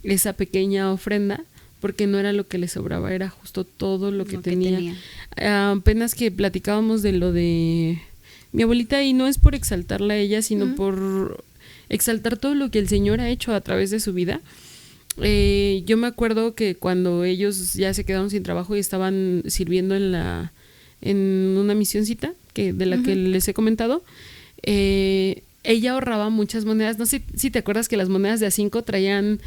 esa pequeña ofrenda, porque no era lo que le sobraba, era justo todo lo que tenía. Apenas que platicábamos de lo de mi abuelita, y no es por exaltarla a ella, sino por exaltar todo lo que el Señor ha hecho a través de su vida. Yo me acuerdo que cuando ellos ya se quedaron sin trabajo y estaban sirviendo en una misioncita de la que les he comentado, ella ahorraba muchas monedas. No sé si te acuerdas que las monedas de A5 traían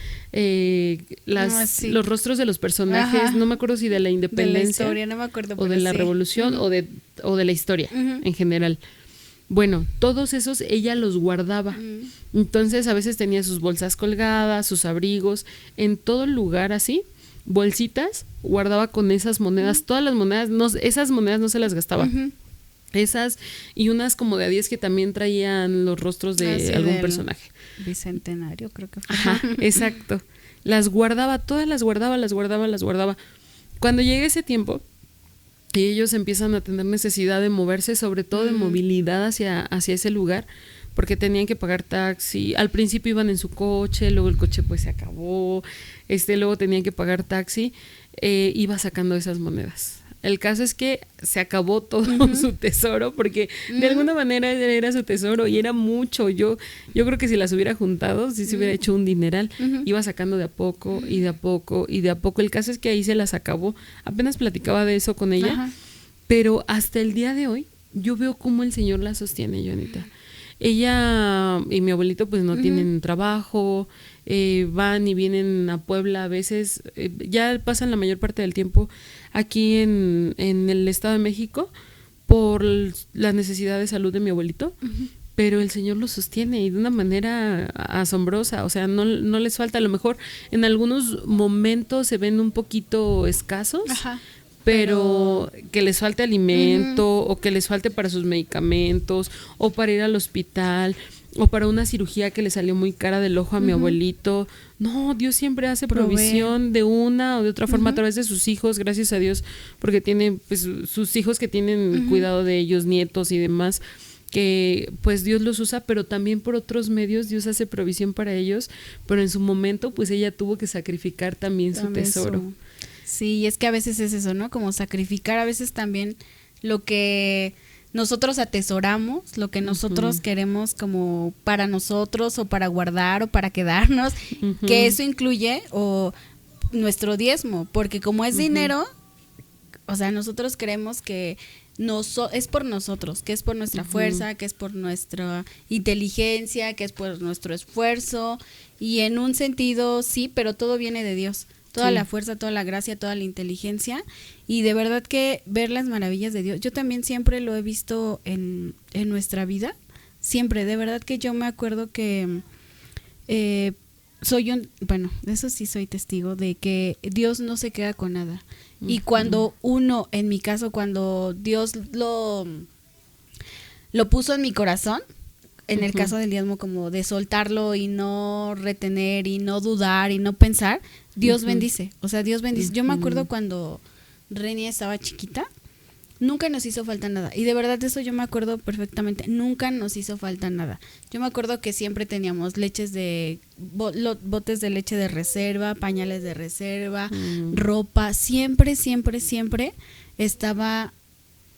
los rostros de los personajes. No me acuerdo si de la independencia, de la historia, no me acuerdo, o de la revolución, o de la historia en general. Bueno, todos esos ella los guardaba. Entonces a veces tenía sus bolsas colgadas, sus abrigos, en todo lugar así, bolsitas, guardaba con esas monedas, todas las monedas, esas monedas no se las gastaba. Esas y unas como de a 10 que también traían los rostros de algún personaje. Bicentenario, creo que fue. Exacto. Las guardaba, todas las guardaba. Cuando llega ese tiempo y ellos empiezan a tener necesidad de moverse, sobre todo de movilidad hacia ese lugar, porque tenían que pagar taxi. Al principio iban en su coche, luego el coche pues se acabó, luego tenían que pagar taxi, iba sacando esas monedas. El caso es que se acabó todo su tesoro, porque de alguna manera era su tesoro y era mucho. Yo creo que si las hubiera juntado, sí se hubiera hecho un dineral. Iba sacando de a poco y de a poco y de a poco. El caso es que ahí se las acabó. Apenas platicaba de eso con ella, pero hasta el día de hoy yo veo cómo el Señor la sostiene, Joanita. Ella y mi abuelito pues no tienen trabajo, van y vienen a Puebla a veces, ya pasan la mayor parte del tiempo aquí en el Estado de México por la necesidad de salud de mi abuelito, pero el Señor los sostiene y de una manera asombrosa. O sea, no les falta. A lo mejor en algunos momentos se ven un poquito escasos, pero que les falte alimento, o que les falte para sus medicamentos, o para ir al hospital, o para una cirugía que le salió muy cara del ojo a mi abuelito. No, Dios siempre hace provisión de una o de otra forma a través de sus hijos, gracias a Dios, porque tiene pues sus hijos que tienen cuidado de ellos, nietos y demás, que pues Dios los usa, pero también por otros medios Dios hace provisión para ellos, pero en su momento pues ella tuvo que sacrificar también su tesoro. Sí, y es que a veces es eso, ¿no? Como sacrificar a veces también lo que nosotros atesoramos, lo que nosotros queremos como para nosotros o para guardar o para quedarnos, que eso incluye o nuestro diezmo, porque como es dinero, o sea, nosotros creemos que es por nosotros, que es por nuestra fuerza, que es por nuestra inteligencia, que es por nuestro esfuerzo, y en un sentido sí, pero todo viene de Dios. Toda la fuerza, toda la gracia, toda la inteligencia, y de verdad que ver las maravillas de Dios, yo también siempre lo he visto en nuestra vida, siempre, de verdad que yo me acuerdo que de eso sí soy testigo, de que Dios no se queda con nada, y cuando uno, en mi caso, cuando Dios lo puso en mi corazón, en el caso del diezmo, como de soltarlo y no retener y no dudar y no pensar, Dios bendice, o sea, Dios bendice. Yo me acuerdo cuando Renia estaba chiquita, nunca nos hizo falta nada, y de verdad eso yo me acuerdo perfectamente, nunca nos hizo falta nada. Yo me acuerdo que siempre teníamos botes de leche de reserva, pañales de reserva, ropa, siempre estaba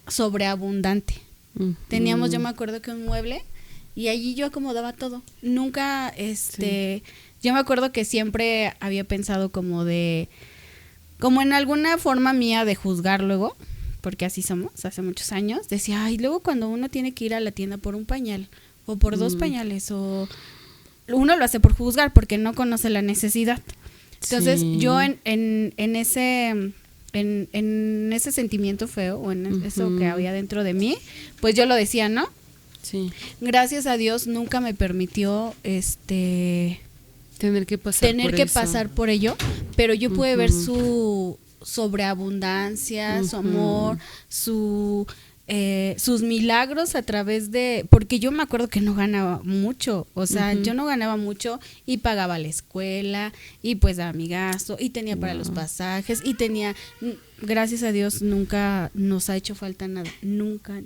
sobreabundante. Teníamos, yo me acuerdo que un mueble, y allí yo acomodaba todo. Nunca, yo me acuerdo que siempre había pensado como en alguna forma mía de juzgar luego, porque así somos, hace muchos años, decía, ay, luego cuando uno tiene que ir a la tienda por un pañal, o por 2 pañales, o uno lo hace por juzgar, porque no conoce la necesidad. Entonces, yo en ese sentimiento feo, o en eso que había dentro de mí, pues yo lo decía, ¿no? Sí. Gracias a Dios nunca me permitió tener que pasar por ello, pero yo pude ver su sobreabundancia, su amor, sus milagros a través de, porque yo me acuerdo que no ganaba mucho, o sea, yo no ganaba mucho y pagaba la escuela y pues daba mi gasto y tenía para los pasajes y tenía, gracias a Dios nunca nos ha hecho falta nada, nunca.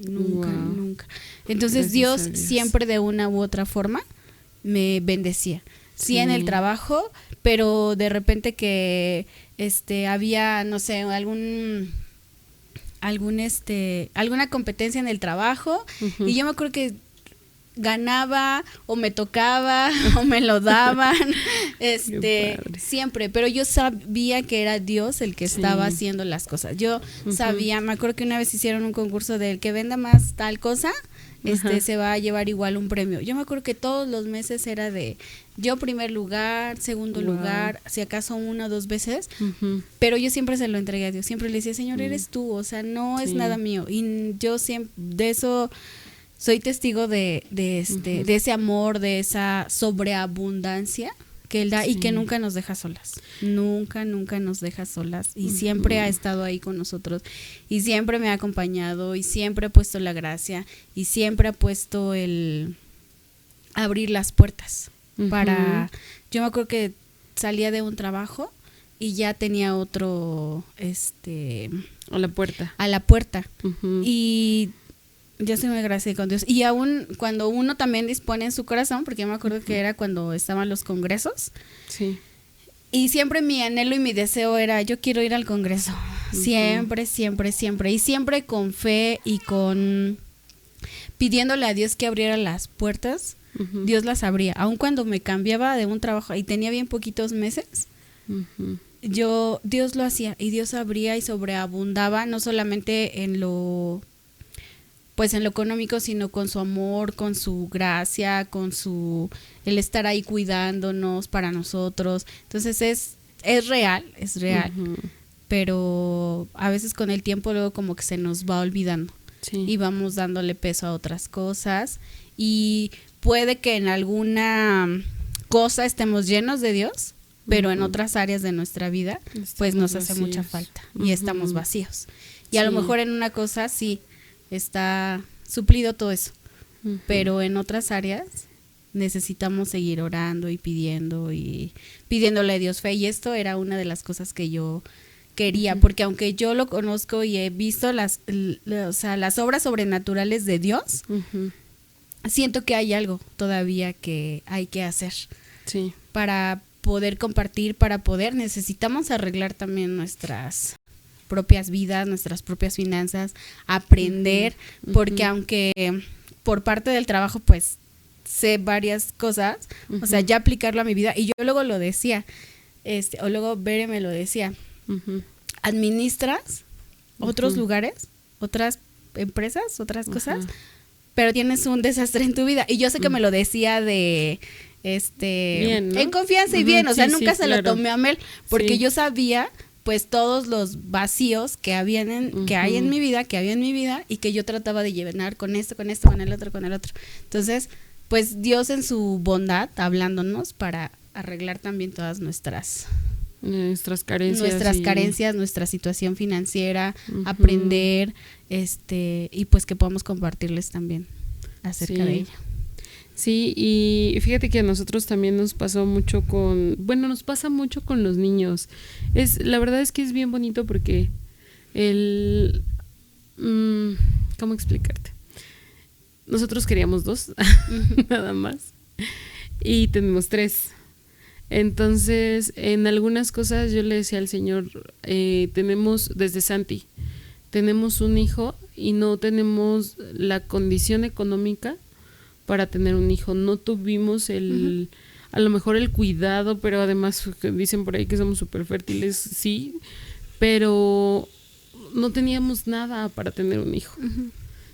Entonces Dios siempre de una u otra forma me bendecía, sí en el trabajo, pero de repente que había, no sé, alguna competencia en el trabajo, y yo me acuerdo que ganaba o me tocaba o me lo daban siempre, pero yo sabía que era Dios el que estaba haciendo las cosas. Yo sabía, me acuerdo que una vez hicieron un concurso del que venda más tal cosa, se va a llevar igual un premio. Yo me acuerdo que todos los meses era de yo primer lugar, segundo lugar, si acaso 1 o 2 veces, pero yo siempre se lo entregué a Dios, siempre le decía, Señor, eres tú, o sea, no es nada mío, y yo siempre, de eso soy testigo de ese amor, de esa sobreabundancia que Él da y que nunca nos deja solas, nunca nos deja solas, y siempre ha estado ahí con nosotros, y siempre me ha acompañado, y siempre ha puesto la gracia, y siempre ha puesto el abrir las puertas para, yo me acuerdo que salía de un trabajo y ya tenía otro, a la puerta, y yo soy muy agradecida con Dios. Y aún cuando uno también dispone en su corazón, porque yo me acuerdo que era cuando estaban los congresos. Sí. Y siempre mi anhelo y mi deseo era, yo quiero ir al congreso. Siempre. Y siempre con fe y con pidiéndole a Dios que abriera las puertas. Dios las abría. Aun cuando me cambiaba de un trabajo y tenía bien poquitos meses, Dios lo hacía. Y Dios abría y sobreabundaba, no solamente en lo económico, sino con su amor, con su gracia, con el estar ahí cuidándonos para nosotros. Entonces es real, pero a veces con el tiempo luego como que se nos va olvidando y vamos dándole peso a otras cosas, y puede que en alguna cosa estemos llenos de Dios, pero en otras áreas de nuestra vida pues nos hace mucha falta y estamos vacíos, y a lo mejor en una cosa sí está suplido todo eso, pero en otras áreas necesitamos seguir orando y pidiéndole a Dios fe, y esto era una de las cosas que yo quería, porque aunque yo lo conozco y he visto las obras sobrenaturales de Dios, siento que hay algo todavía que hay que hacer para poder compartir, necesitamos arreglar también nuestras propias vidas, nuestras propias finanzas, aprender, porque aunque por parte del trabajo pues sé varias cosas, o sea, ya aplicarlo a mi vida, y yo luego lo decía, o luego Bere me lo decía, administras otros lugares, otras empresas, otras cosas, pero tienes un desastre en tu vida, y yo sé que me lo decía de bien, ¿no? En confianza y bien, o sea, nunca se lo tomé a Mel, porque yo sabía pues todos los vacíos que habían que hay en mi vida, que había en mi vida, y que yo trataba de llenar con esto, con el otro. Entonces, pues Dios en su bondad hablándonos para arreglar también todas nuestras carencias, nuestra situación financiera, aprender, y pues que podamos compartirles también acerca de ella. Sí, y fíjate que a nosotros también nos pasó mucho nos pasa mucho con los niños. La verdad es que es bien bonito porque ¿cómo explicarte? Nosotros queríamos 2, nada más, y tenemos 3. Entonces, en algunas cosas yo le decía al Señor, tenemos desde Santi, tenemos un hijo y no tenemos la condición económica para tener un hijo, no tuvimos a lo mejor el cuidado, pero además dicen por ahí que somos súper fértiles, sí, pero no teníamos nada para tener un hijo,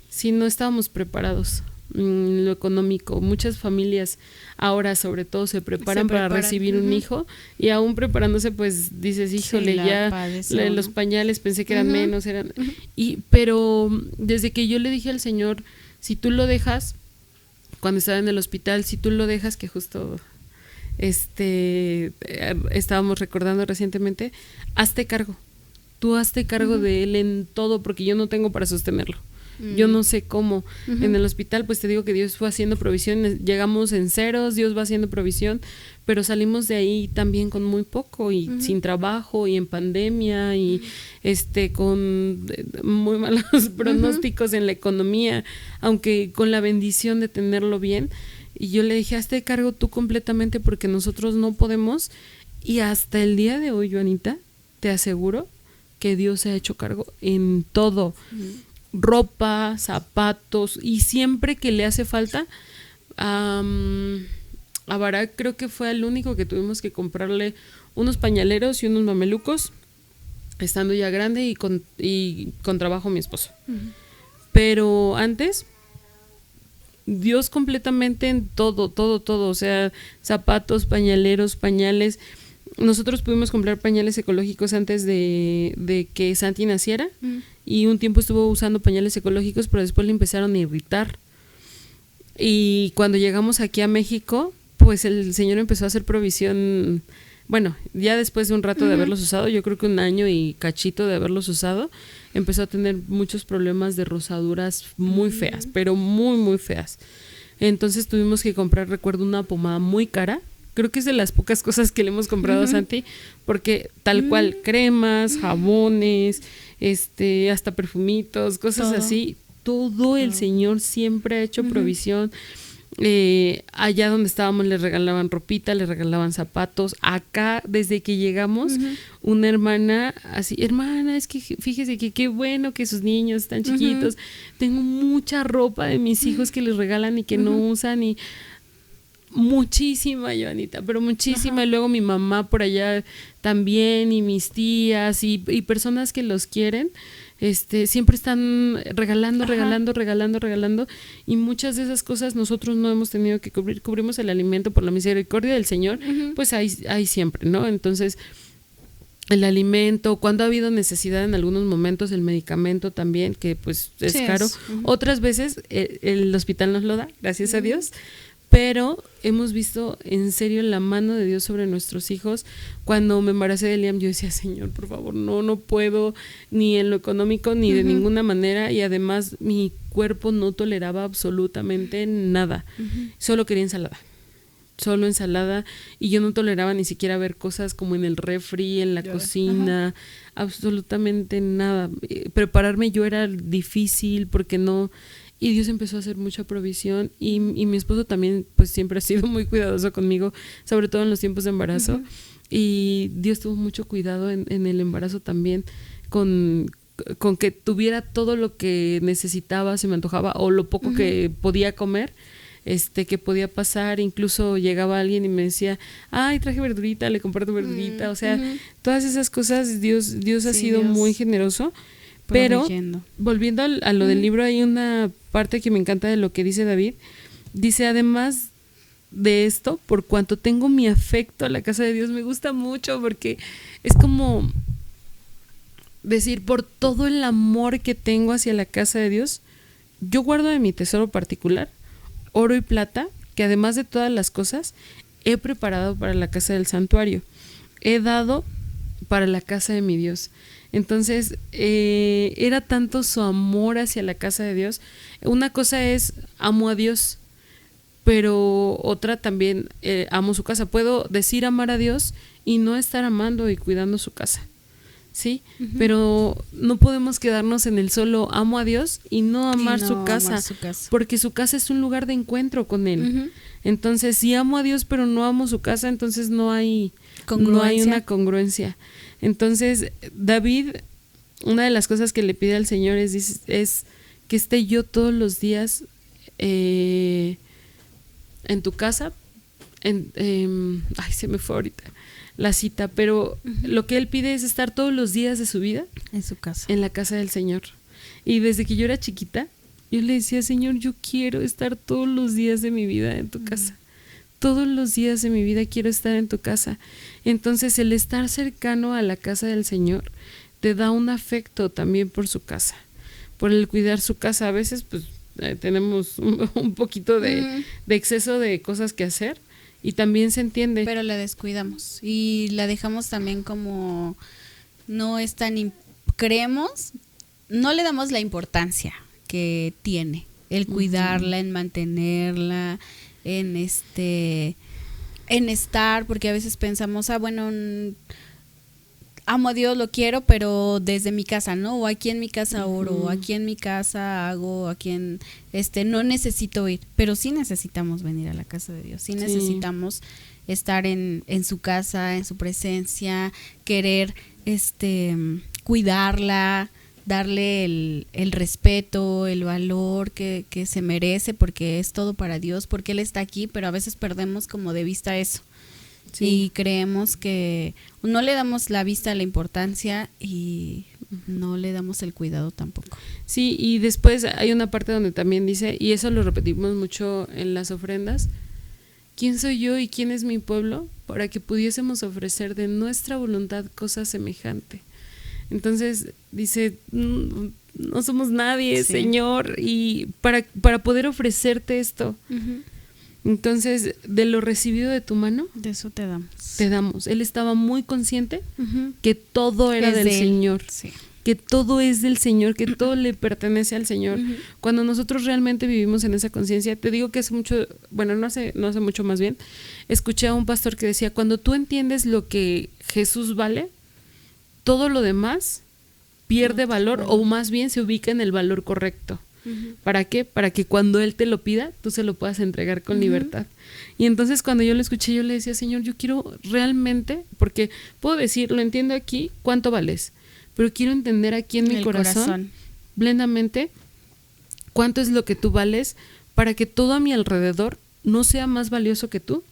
sí, no estábamos preparados en lo económico. Muchas familias ahora sobre todo se preparan para recibir un hijo, y aún preparándose pues dices, híjole, los pañales pensé que eran menos, pero desde que yo le dije al Señor, si tú lo dejas, cuando estaba en el hospital, si tú lo dejas, que justo estábamos recordando recientemente, hazte cargo, tú hazte cargo de él en todo, porque yo no tengo para sostenerlo. Yo no sé cómo. En el hospital, pues te digo que Dios fue haciendo provisión. Llegamos en ceros, Dios va haciendo provisión, pero salimos de ahí también con muy poco y sin trabajo y en pandemia y con muy malos pronósticos en la economía, aunque con la bendición de tenerlo bien. Y yo le dije, hazte cargo tú completamente porque nosotros no podemos. Y hasta el día de hoy, Joanita, te aseguro que Dios se ha hecho cargo en todo. Ropa, zapatos, y siempre que le hace falta, a Barak creo que fue el único que tuvimos que comprarle unos pañaleros y unos mamelucos, estando ya grande y con trabajo mi esposo. Pero antes, Dios completamente en todo, o sea, zapatos, pañaleros, pañales. Nosotros pudimos comprar pañales ecológicos antes de que Santi naciera, y un tiempo estuvo usando pañales ecológicos, pero después le empezaron a irritar. Y cuando llegamos aquí a México, pues el Señor empezó a hacer provisión. Bueno, ya después de un rato de haberlos usado, yo creo que 1 año y cachito de haberlos usado, empezó a tener muchos problemas de rosaduras muy feas, pero muy, muy feas. Entonces tuvimos que comprar, recuerdo, una pomada muy cara. Creo que es de las pocas cosas que le hemos comprado a Santi, porque tal cual, cremas, jabones, hasta perfumitos, cosas así, todo el Señor siempre ha hecho provisión. Allá donde estábamos le regalaban ropita, le regalaban zapatos. Acá, desde que llegamos, una hermana así, hermana, es que fíjese que qué bueno que sus niños están chiquitos. Tengo mucha ropa de mis hijos que les regalan y que no usan, y muchísima, Joanita, pero muchísima. Y luego mi mamá por allá también, y mis tías y personas que los quieren, siempre están regalando, y muchas de esas cosas nosotros no hemos tenido que cubrir. Cubrimos el alimento por la misericordia del Señor, pues hay siempre, ¿no? Entonces, el alimento, cuando ha habido necesidad en algunos momentos, el medicamento también, que pues es caro. Otras veces el hospital nos lo da, gracias a Dios. Pero hemos visto en serio la mano de Dios sobre nuestros hijos. Cuando me embaracé de Liam, yo decía, Señor, por favor, no puedo, ni en lo económico, ni de ninguna manera. Y además mi cuerpo no toleraba absolutamente nada. Solo quería solo ensalada, y yo no toleraba ni siquiera ver cosas como en el refri, en la cocina, absolutamente nada. Prepararme yo era difícil porque no. Y Dios empezó a hacer mucha provisión, y mi esposo también pues siempre ha sido muy cuidadoso conmigo, sobre todo en los tiempos de embarazo, y Dios tuvo mucho cuidado en el embarazo también con que tuviera todo lo que necesitaba, se me antojaba, o lo poco que podía comer, que podía pasar. Incluso llegaba alguien y me decía, ay, traje verdurita, le comparto verdurita. O sea, todas esas cosas, Dios ha sido muy generoso. Pero volviendo a lo del libro, hay una parte que me encanta de lo que dice David. Dice, además de esto, por cuanto tengo mi afecto a la casa de Dios, me gusta mucho porque es como decir, por todo el amor que tengo hacia la casa de Dios, yo guardo de mi tesoro particular oro y plata, que además de todas las cosas, he preparado para la casa del santuario. He dado para la casa de mi Dios. Entonces, era tanto su amor hacia la casa de Dios. Una cosa es, amo a Dios, pero otra también, amo su casa. Puedo decir amar a Dios y no estar amando y cuidando su casa. ¿Sí? Pero no podemos quedarnos en el solo amo a Dios y no amar su casa, porque su casa es un lugar de encuentro con Él. Entonces, si amo a Dios pero no amo su casa, entonces no hay una congruencia. Entonces, David, una de las cosas que le pide al Señor es que esté yo todos los días en tu casa. Ay, se me fue ahorita la cita, pero lo que él pide es estar todos los días de su vida en su casa, en la casa del Señor. Y desde que yo era chiquita, yo le decía, Señor, yo quiero estar todos los días de mi vida en tu casa. Todos los días de mi vida quiero estar en tu casa. Entonces, el estar cercano a la casa del Señor te da un afecto también por su casa, por el cuidar su casa. A veces, pues, tenemos un poquito de exceso de cosas que hacer. Y también se entiende. Pero la descuidamos y la dejamos también como no es tan creemos, no le damos la importancia que tiene el cuidarla, en mantenerla, en estar, porque a veces pensamos, bueno, amo a Dios, lo quiero, pero desde mi casa, ¿no? O aquí en mi casa oro, o aquí en mi casa hago, aquí en no necesito ir, pero sí necesitamos venir a la casa de Dios, sí necesitamos estar en su casa, en su presencia, querer cuidarla, darle el respeto, el valor que se merece, porque es todo para Dios, porque Él está aquí, pero a veces perdemos como de vista eso. Sí. Y creemos que no le damos la vista, la importancia y no le damos el cuidado tampoco. Sí, y después hay una parte donde también dice, y eso lo repetimos mucho en las ofrendas, ¿quién soy yo y quién es mi pueblo para que pudiésemos ofrecer de nuestra voluntad cosa semejante? Entonces dice, no somos nadie, Señor, y para poder ofrecerte esto. Entonces, de lo recibido de tu mano, de eso te damos. Te damos. Él estaba muy consciente que todo era del Señor, que todo es del Señor, que todo le pertenece al Señor. Cuando nosotros realmente vivimos en esa conciencia, te digo que hace mucho, bueno, no hace mucho más bien, escuché a un pastor que decía, cuando tú entiendes lo que Jesús vale, todo lo demás pierde valor, o más bien se ubica en el valor correcto. ¿Para qué? Para que cuando Él te lo pida, tú se lo puedas entregar con libertad. Y entonces cuando yo lo escuché, yo le decía, Señor, yo quiero realmente, porque puedo decir, lo entiendo aquí, cuánto vales, pero quiero entender aquí en mi corazón plenamente cuánto es lo que tú vales, para que todo a mi alrededor no sea más valioso que tú,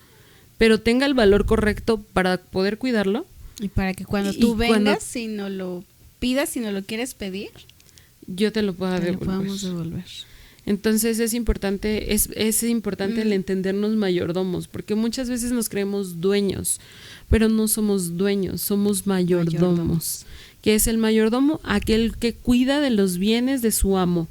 pero tenga el valor correcto para poder cuidarlo. Y para que cuando tú vengas, si no lo pidas, si no lo quieres pedir, yo te lo pueda devolver. Entonces es importante el entendernos mayordomos, porque muchas veces nos creemos dueños, pero no somos dueños, somos mayordomos. ¿Qué es el mayordomo? Aquel que cuida de los bienes de su amo.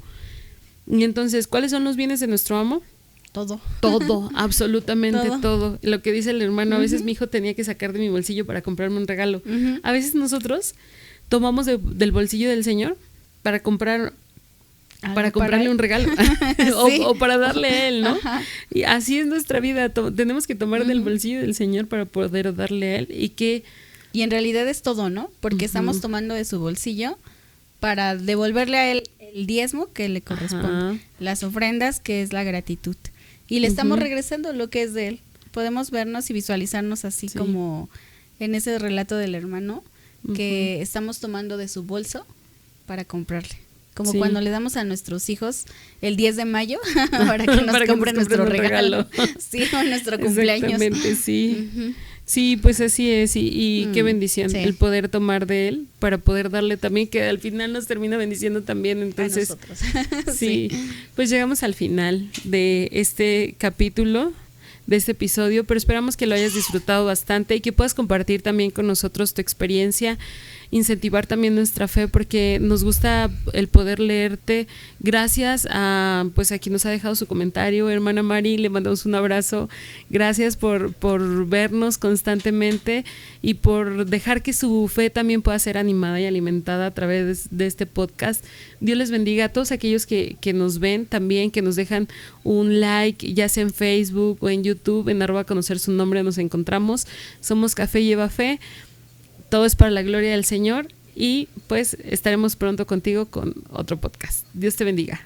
Y entonces, ¿cuáles son los bienes de nuestro amo? Todo, absolutamente todo. Lo que dice el hermano, a veces mi hijo tenía que sacar de mi bolsillo para comprarme un regalo. A veces nosotros tomamos del bolsillo del Señor para comprarle un regalo o para darle a Él, ¿no? Y así es nuestra vida, tenemos que tomar del bolsillo del Señor para poder darle a Él y en realidad es todo, ¿no? Porque estamos tomando de su bolsillo para devolverle a Él el diezmo que le corresponde, las ofrendas que es la gratitud, y le estamos regresando lo que es de Él. Podemos vernos y visualizarnos así como en ese relato del hermano, que estamos tomando de su bolso para comprarle. Como Sí. cuando le damos a nuestros hijos el 10 de mayo para que nos Para que compren nos nuestro compren un regalo. regalo. Sí, o nuestro cumpleaños. Exactamente, sí. Ujú. Sí, pues así es, y qué bendición sí. el poder tomar de él para poder darle también, que al final nos termina bendiciendo también. Entonces, A nosotros. sí, pues llegamos al final de este capítulo, de este episodio, pero esperamos que lo hayas disfrutado bastante y que puedas compartir también con nosotros tu experiencia, incentivar también nuestra fe, porque nos gusta el poder leerte. Gracias a pues a quien nos ha dejado su comentario, hermana Mari, le mandamos un abrazo. Gracias por vernos constantemente y por dejar que su fe también pueda ser animada y alimentada a través de este podcast. Dios les bendiga a todos aquellos que nos ven también, que nos dejan un like, ya sea en Facebook o en YouTube, en @conocer su nombre nos encontramos. Somos Café Lleva Fe. Todo es para la gloria del Señor y pues estaremos pronto contigo con otro podcast. Dios te bendiga.